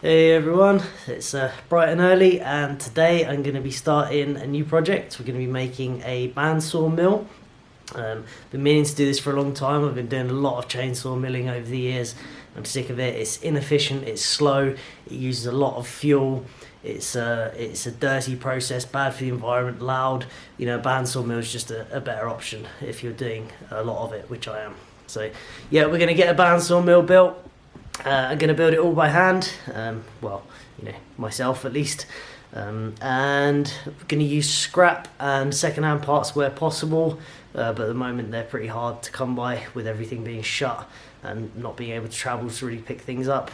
Hey everyone, it's bright and early, and today I'm going to be starting a new project. We're going to be making a bandsaw mill. Been meaning to do this for a long time. I've been doing a lot of chainsaw milling over the years. I'm sick of it. It's inefficient, it's slow, it uses a lot of fuel. It's a dirty process, bad for the environment, loud. You know, a bandsaw mill is just a better option if you're doing a lot of it, which I am. So yeah, we're going to get a bandsaw mill built. I'm going to build it all by hand, well, you know, myself at least, and we're going to use scrap and second-hand parts where possible, but at the moment they're pretty hard to come by with everything being shut and not being able to travel to really pick things up.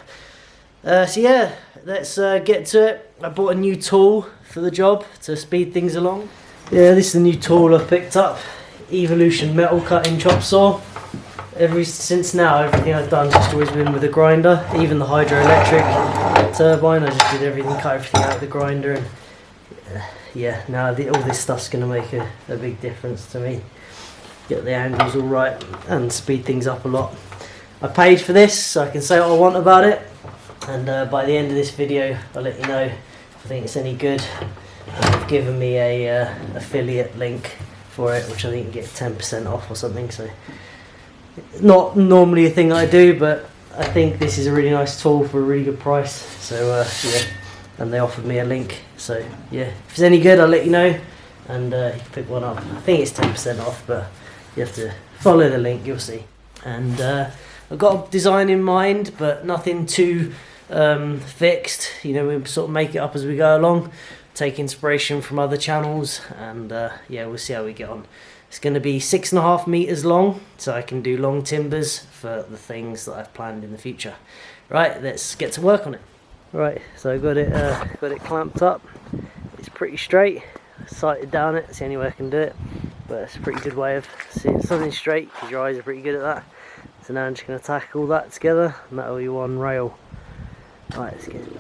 So yeah, let's get to it. I bought a new tool for the job to speed things along. Yeah, this is the new tool I've picked up, Evolution metal cutting chop saw. Since now, everything I've done has just always been with a grinder. Even the hydroelectric turbine, I just did everything, cut everything out of the grinder, and yeah, now all this stuff's going to make a big difference to me. Get the angles all right and speed things up a lot. I paid for this, so I can say what I want about it, and by the end of this video, I'll let you know if I think it's any good. And they've given me a affiliate link for it, which I think you get 10% off or something. So. Not normally a thing I do, but I think this is a really nice tool for a really good price. So yeah, and they offered me a link. So yeah, if it's any good, I'll let you know, and you can pick one up. I think it's 10% off, but you have to follow the link. You'll see. And I've got a design in mind, but nothing too fixed. You know, we sort of make it up as we go along, take inspiration from other channels, and yeah, we'll see how we get on. It's going to be 6.5 meters long, so I can do long timbers for the things that I've planned in the future. Right, let's get to work on it. Right, so I got it clamped up. It's pretty straight. I sighted down it. It's the only way I can do it, but it's a pretty good way of seeing something straight because your eyes are pretty good at that. So now I'm just going to tack all that together, and that'll be one rail. Right, let's get it.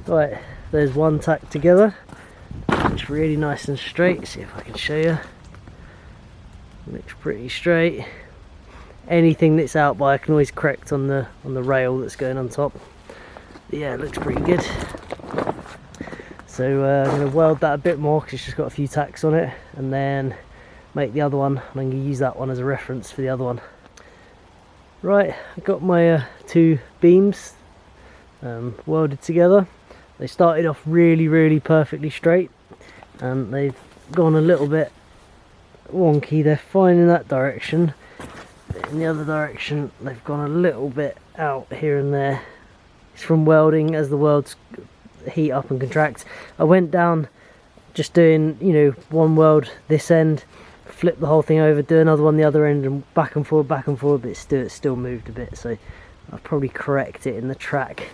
Right, there's one tack together. It's really nice and straight. See if I can show you. Looks pretty straight. Anything that's out by I can always correct on the rail that's going on top. But yeah, it looks pretty good. So I'm going to weld that a bit more because it's just got a few tacks on it, and then make the other one, and I'm going to use that one as a reference for the other one. Right, I got my two beams welded together. They started off really perfectly straight, and they've gone a little bit wonky. They're fine in that direction, but in the other direction they've gone a little bit out here and there. It's from welding as the welds heat up and contract. I went down just doing, you know, one weld this end, flip the whole thing over, do another one the other end, and back and forward, but it still moved a bit, so I'll probably correct it in the track.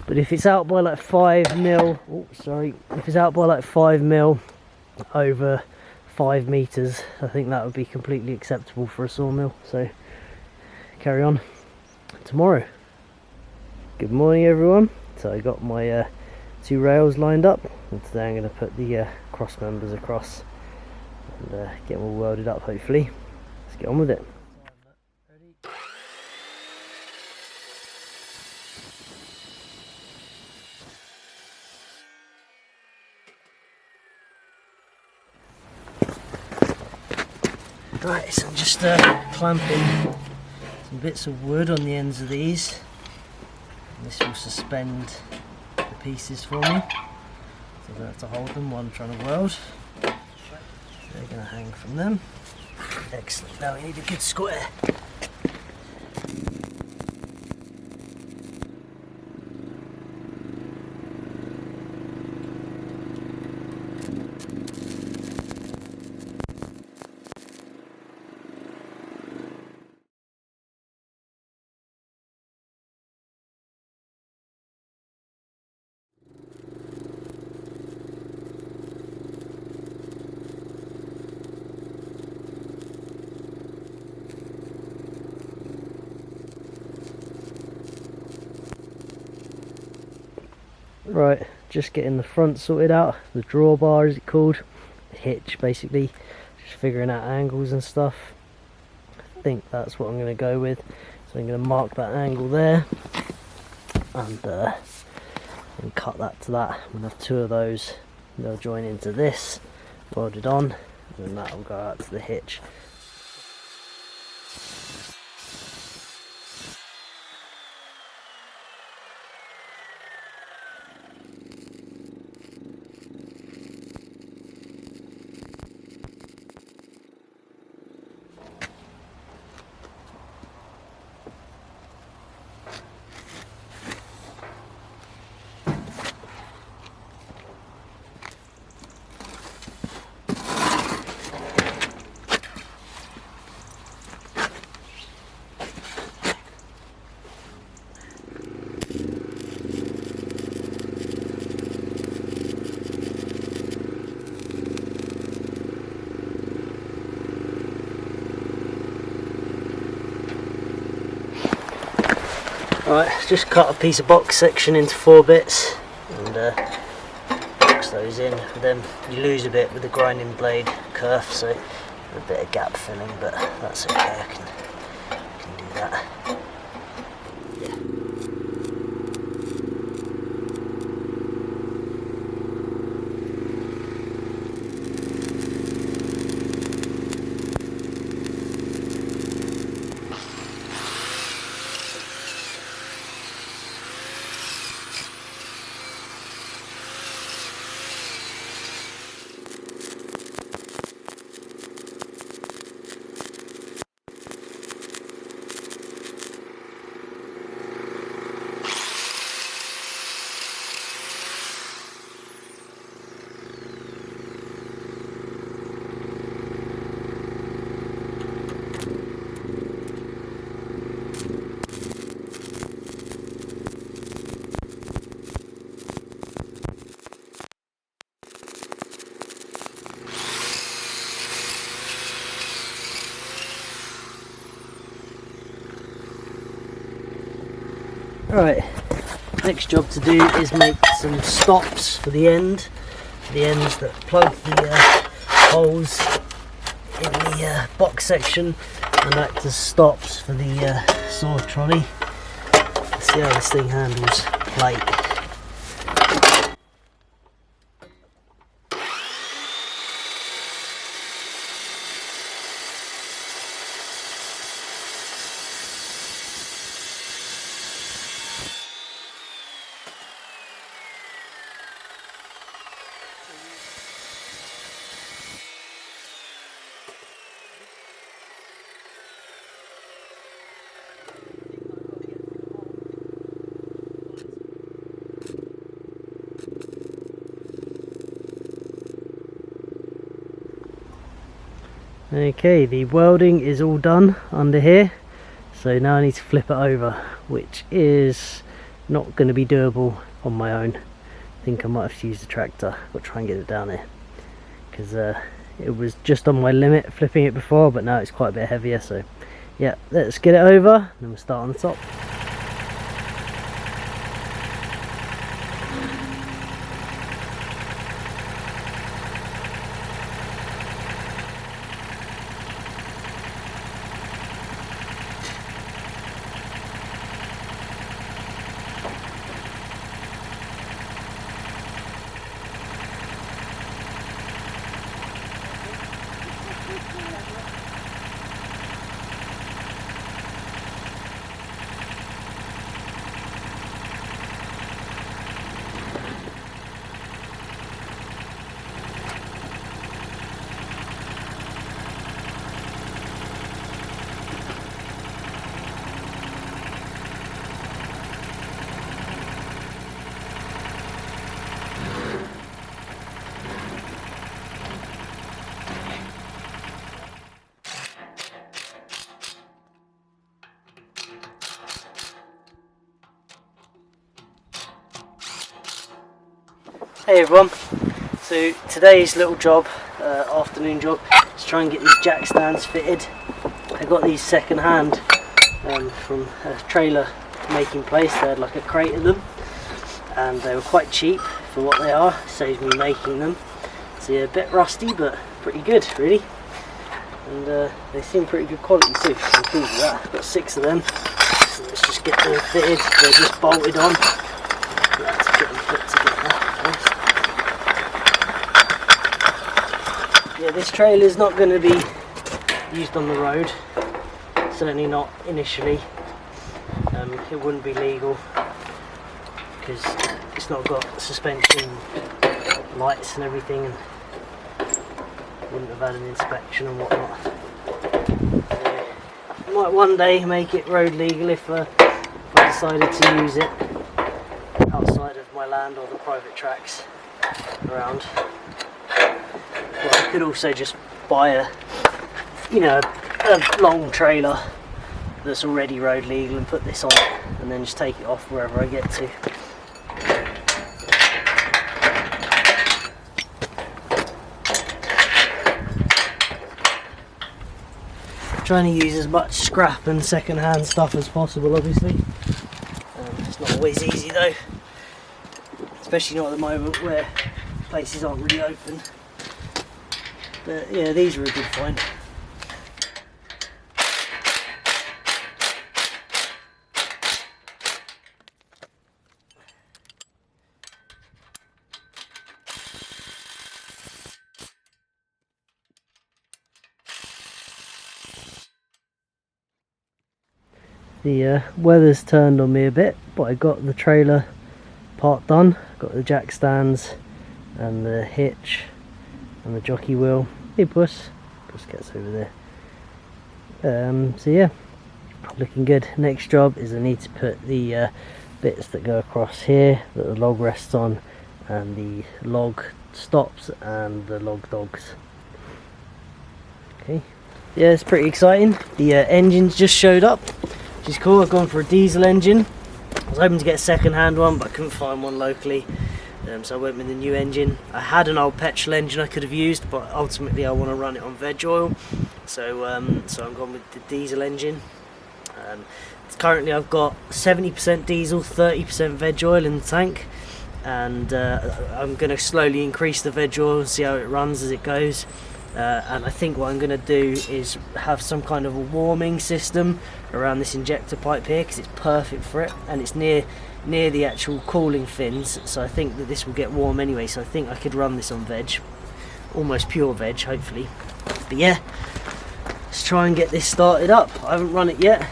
But if it's out by like 5 mil, if it's out by like 5 mil over 5 meters, I think that would be completely acceptable for a sawmill. So carry on tomorrow. Good morning everyone. So I got my 2 rails lined up, and today I'm going to put the cross members across and get them all welded up hopefully. Let's get on with it. Right, so I'm just clamping some bits of wood on the ends of these. And this will suspend the pieces for me, so I don't have to hold them while I'm trying to weld. They're going to hang from them. Excellent, now we need a good square. Right, just getting the front sorted out, the drawbar is it called, the hitch basically, just figuring out angles and stuff. I think that's what I'm going to go with, so I'm going to mark that angle there and cut that to that. I'm going to have two of those, they'll join into this, welded on, and then that will go out to the hitch. Right, just cut a piece of box section into 4 bits and box those in. Then you lose a bit with the grinding blade kerf, so a bit of gap filling, but that's okay, I can do that. Right, next job to do is make some stops for the ends that plug the holes in the box section and act as stops for the saw trolley. Let's see how this thing handles plate. Okay, the welding is all done under here, so now I need to flip it over, which is not going to be doable on my own. I think I might have to use the tractor, but try and get it down here, because it was just on my limit flipping it before, but now it's quite a bit heavier. So yeah, let's get it over and then we'll start on the top. Hey everyone, so today's little job, afternoon job, is try and get these jack stands fitted. I got these second hand from a trailer making place. They had like a crate of them, and they were quite cheap for what they are. Saves me making them. So yeah, a bit rusty but pretty good really, and they seem pretty good quality too, so I'm pleased with that. I've got 6 of them, so let's just get them fitted. They're just bolted on. Let's get them fit together first. Yeah, this trailer is not going to be used on the road, certainly not initially. It wouldn't be legal because it's not got suspension, lights and everything, and wouldn't have had an inspection and whatnot. Might one day make it road legal if I decided to use it outside of my land or the private tracks around. But I could also just buy a long trailer that's already road legal and put this on it, and then just take it off wherever I get to. Trying to use as much scrap and second-hand stuff as possible, obviously. It's not always easy though, especially not at the moment where places aren't really open. But yeah, these are a good find. The weather's turned on me a bit, but I got the trailer part done. Got the jack stands and the hitch and the jockey wheel. Hey Puss, Puss gets over there. So yeah, looking good. Next job is I need to put the bits that go across here that the log rests on, and the log stops and the log dogs. Okay, yeah, it's pretty exciting. The engines just showed up, which is cool. I've gone for a diesel engine. I was hoping to get a second-hand one, but I couldn't find one locally, so I went with the new engine. I had an old petrol engine I could have used, but ultimately I want to run it on veg oil, so I'm going with the diesel engine. Currently I've got 70% diesel, 30% veg oil in the tank, and I'm going to slowly increase the veg oil and see how it runs as it goes. And I think what I'm going to do is have some kind of a warming system around this injector pipe here, because it's perfect for it, and it's near the actual cooling fins, so I think that this will get warm anyway. So I think I could run this on veg, almost pure veg hopefully. But yeah, let's try and get this started up. I haven't run it yet,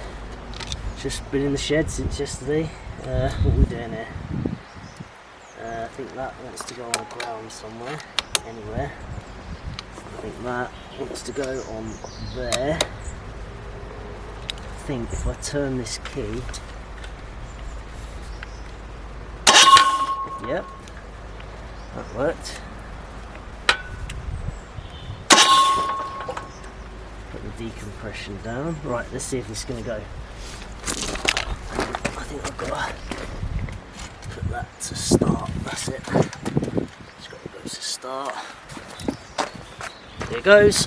it's just been in the shed since yesterday. What are we doing here? I think that wants to go on the ground somewhere, anywhere. I think that wants to go on there. I think if I turn this key, yep, that worked. Put the decompression down. Right, let's see if this is going to go. I think I've got to put that to start. That's it. It's got to go to start. There it goes.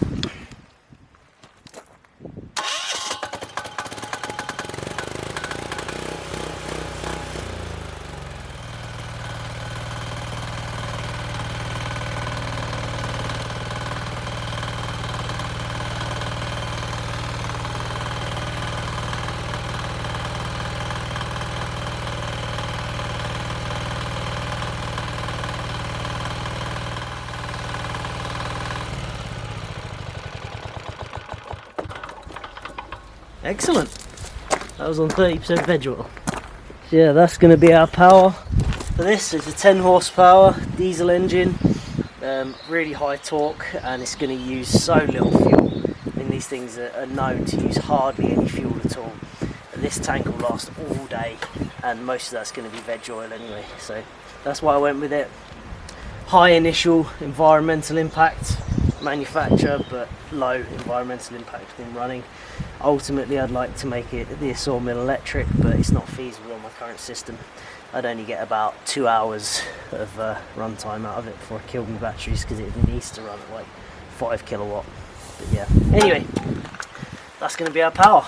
Excellent. That was on 30% veg oil. So yeah, that's going to be our power for this. It's a 10 horsepower diesel engine, really high torque, and it's going to use so little fuel. I mean, these things are known to use hardly any fuel at all. And this tank will last all day, and most of that's going to be veg oil anyway. So that's why I went with it. High initial environmental impact, manufacture, but low environmental impact when running. Ultimately I'd like to make it the sawmill electric, but it's not feasible on my current system. I'd only get about 2 hours of runtime out of it before I killed my batteries, because it needs to run at like 5 kilowatt. But yeah, anyway, that's going to be our power.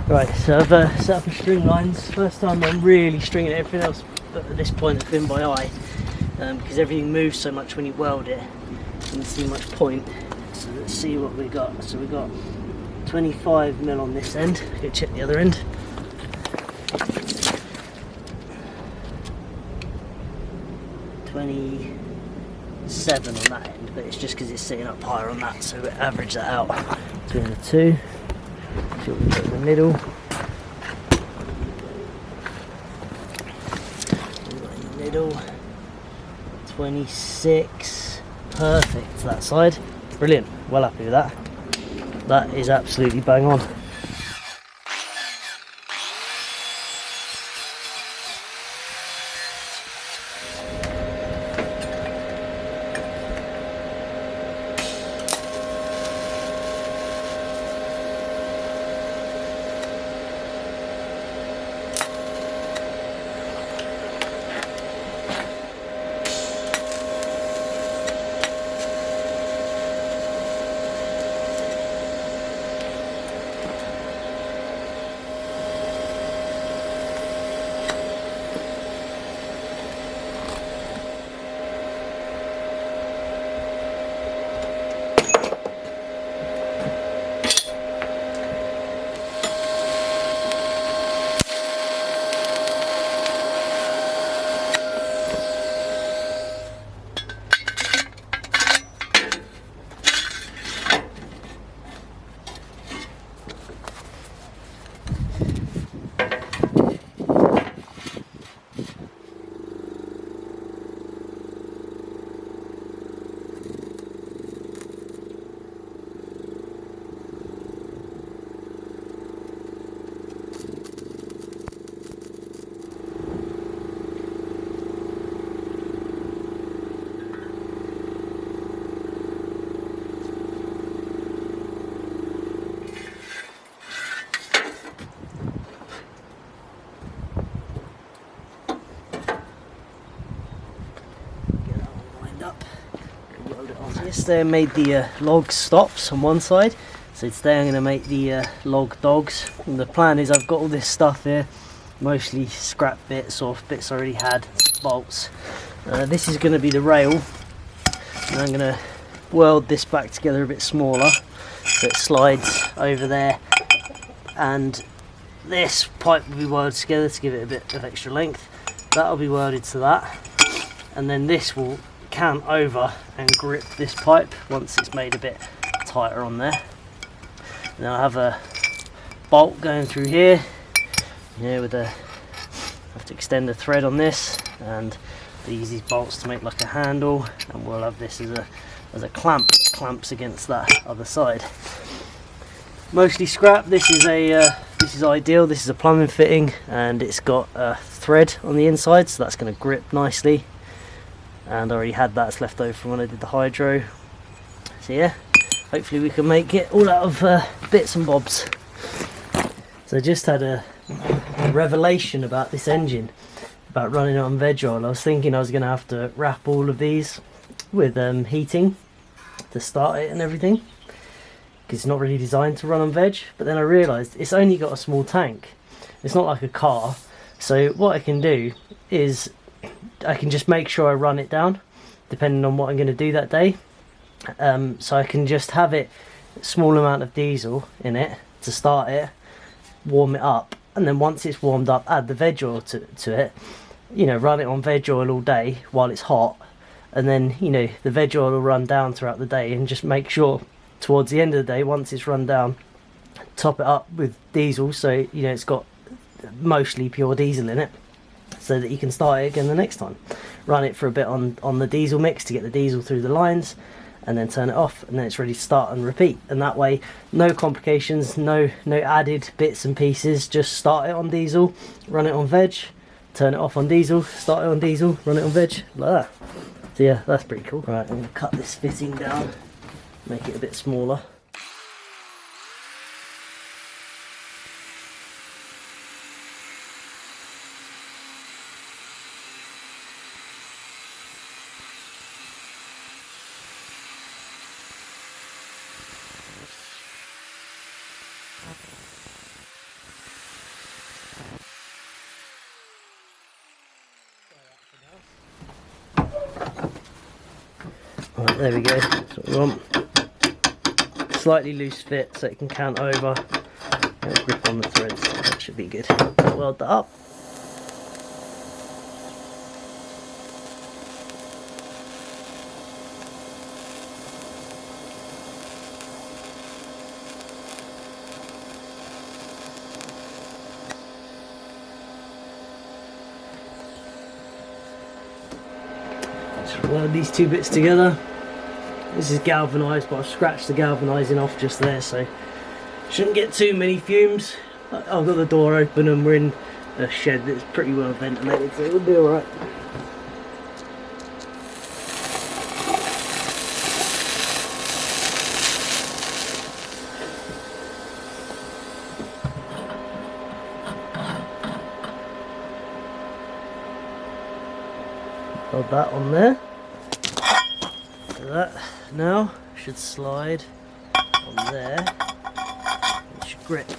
Right, so I've set up the string lines. First time I'm really stringing everything else at this point has been by eye, because everything moves so much when you weld it. You can see much point. So let's see what we got. So we got 25mm on this end. Go check the other end. Seven on that end, but it's just because it's sitting up higher on that, so we average that out between the two. See what we've got in the middle. In the middle, 26, perfect for that side. Brilliant, well happy with that. That is absolutely bang on. Yesterday I made the log stops on one side, so today I'm going to make the log dogs. And the plan is I've got all this stuff here, mostly scrap bits or bits I already had, bolts. This is going to be the rail, and I'm going to weld this back together a bit smaller so it slides over there, and this pipe will be welded together to give it a bit of extra length. That'll be welded to that, and then this will cant over and grip this pipe once it's made a bit tighter on there. And then I have a bolt going through here, with a, have to extend the thread on this, and use these bolts to make like a handle, and we'll have this as a clamp that clamps against that other side. Mostly scrap. This is ideal. This is a plumbing fitting, and it's got a thread on the inside, so that's going to grip nicely. And I already had that left over from when I did the hydro. So yeah, hopefully we can make it all out of bits and bobs. So I just had a revelation about this engine, about running it on veg oil. I was thinking I was going to have to wrap all of these with heating to start it and everything, because it's not really designed to run on veg. But then I realised it's only got a small tank. It's not like a car. So what I can do is I can just make sure I run it down depending on what I'm going to do that day. So I can just have it small amount of diesel in it to start it, warm it up, and then once it's warmed up, add the veg oil to it, run it on veg oil all day while it's hot, and then the veg oil will run down throughout the day, and just make sure towards the end of the day, once it's run down, top it up with diesel, so it's got mostly pure diesel in it, so that you can start it again the next time. Run it for a bit on the diesel mix to get the diesel through the lines, and then turn it off, and then it's ready to start and repeat. And that way, no complications, no added bits and pieces. Just start it on diesel, run it on veg, turn it off on diesel, start it on diesel, run it on veg, like that. So yeah, that's pretty cool. Right, I'm going to cut this fitting down, make it a bit smaller. There we go, that's what we want. Slightly loose fit so it can cant over and grip on the threads. That should be good. Weld that up. Weld these two bits together. This is galvanised, but I've scratched the galvanising off just there, so shouldn't get too many fumes. I've got the door open and we're in a shed that's pretty well ventilated, so it'll be alright. Hold that on there. So that now should slide on there. It should grip.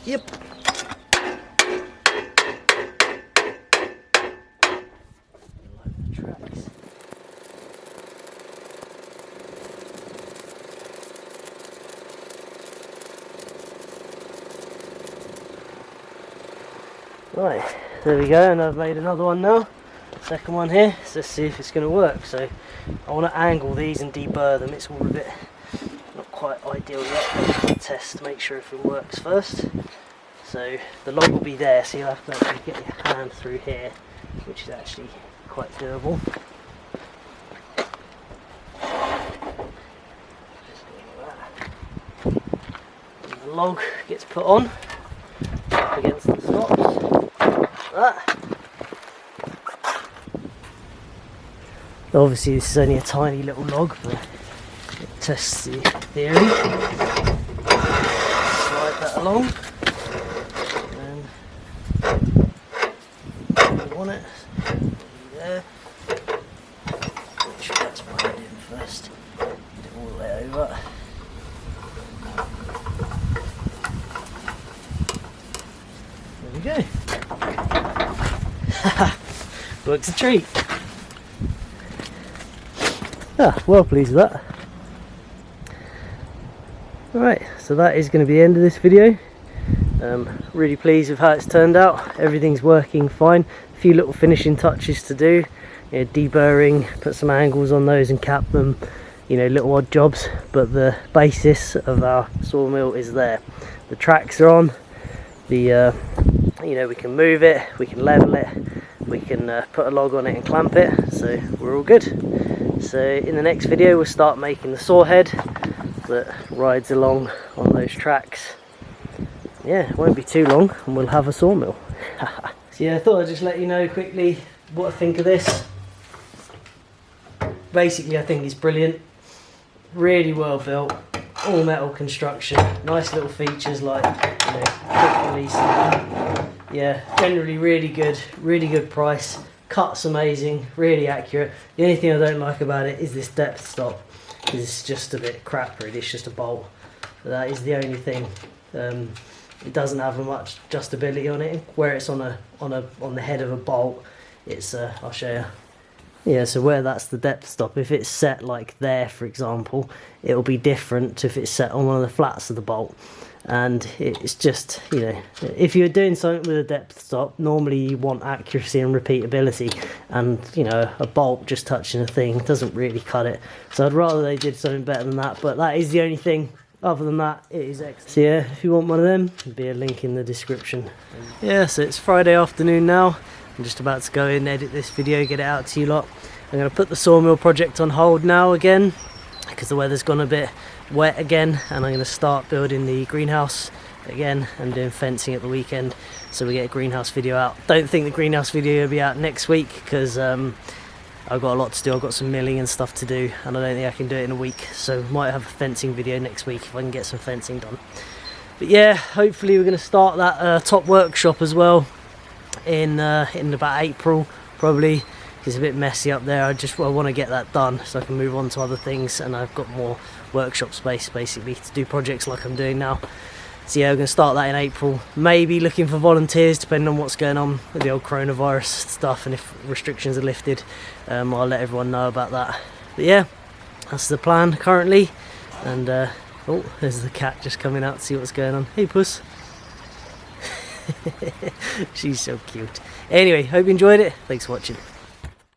Yep. Right, there we go, and I've made another one now. Second one here, so let's see if it's going to work. So I want to angle these and deburr them. It's all a bit not quite ideal yet. I'll test to make sure everything works first. So the log will be there, so you'll have to actually get your hand through here, which is actually quite doable. And the log gets put on up against the stops. That. Obviously this is only a tiny little log, but it tests the theory. Slide that along, and you want it there. Make sure that's wired in first. Get it all the way over. There we go. Works a treat. Well pleased with that. Alright, so that is going to be the end of this video. Really pleased with how it's turned out. Everything's working fine. A few little finishing touches to do. You know, deburring, put some angles on those and cap them. You know, little odd jobs. But the basis of our sawmill is there. The tracks are on. The you know, we can move it, we can level it, we can put a log on it and clamp it. So we're all good. So in the next video we'll start making the saw head that rides along on those tracks. Yeah, it won't be too long and we'll have a sawmill. So yeah, I thought I'd just let you know quickly what I think of this. Basically I think it's brilliant, really well built, all metal construction, nice little features like, you know, quick release and that. Yeah, generally really good price. Cut's amazing, really accurate. The only thing I don't like about it is this depth stop. It's just a bit crap really, it's just a bolt. That is the only thing. It doesn't have much adjustability on it. Where it's on the head of a bolt, it's I'll show you. Yeah, so where that's the depth stop, if it's set like there for example, it'll be different to if it's set on one of the flats of the bolt. And it's just, you know, if you're doing something with a depth stop, normally you want accuracy and repeatability, and you know, a bolt just touching a thing doesn't really cut it. So I'd rather they did something better than that, but that is the only thing. Other than that, it is excellent. So yeah, if you want one of them, there'll be a link in the description. Yeah, so it's Friday afternoon now. I'm just about to go in, edit this video, get it out to you lot. I'm going to put the sawmill project on hold now again, because the weather's gone a bit wet again, and I'm going to start building the greenhouse again and doing fencing at the weekend, so we get a greenhouse video out. Don't think the greenhouse video will be out next week because I've got a lot to do. I've got some milling and stuff to do, and I don't think I can do it in a week, so might have a fencing video next week if I can get some fencing done. But yeah, hopefully we're going to start that top workshop as well in about April probably. It's a bit messy up there. I want to get that done so I can move on to other things, and I've got more workshop space basically to do projects like I'm doing now. So yeah, we're going to start that in April. Maybe looking for volunteers depending on what's going on with the old coronavirus stuff, and if restrictions are lifted, I'll let everyone know about that. But yeah, that's the plan currently. And oh, there's the cat just coming out to see what's going on. Hey puss. She's so cute. Anyway, hope you enjoyed it. Thanks for watching.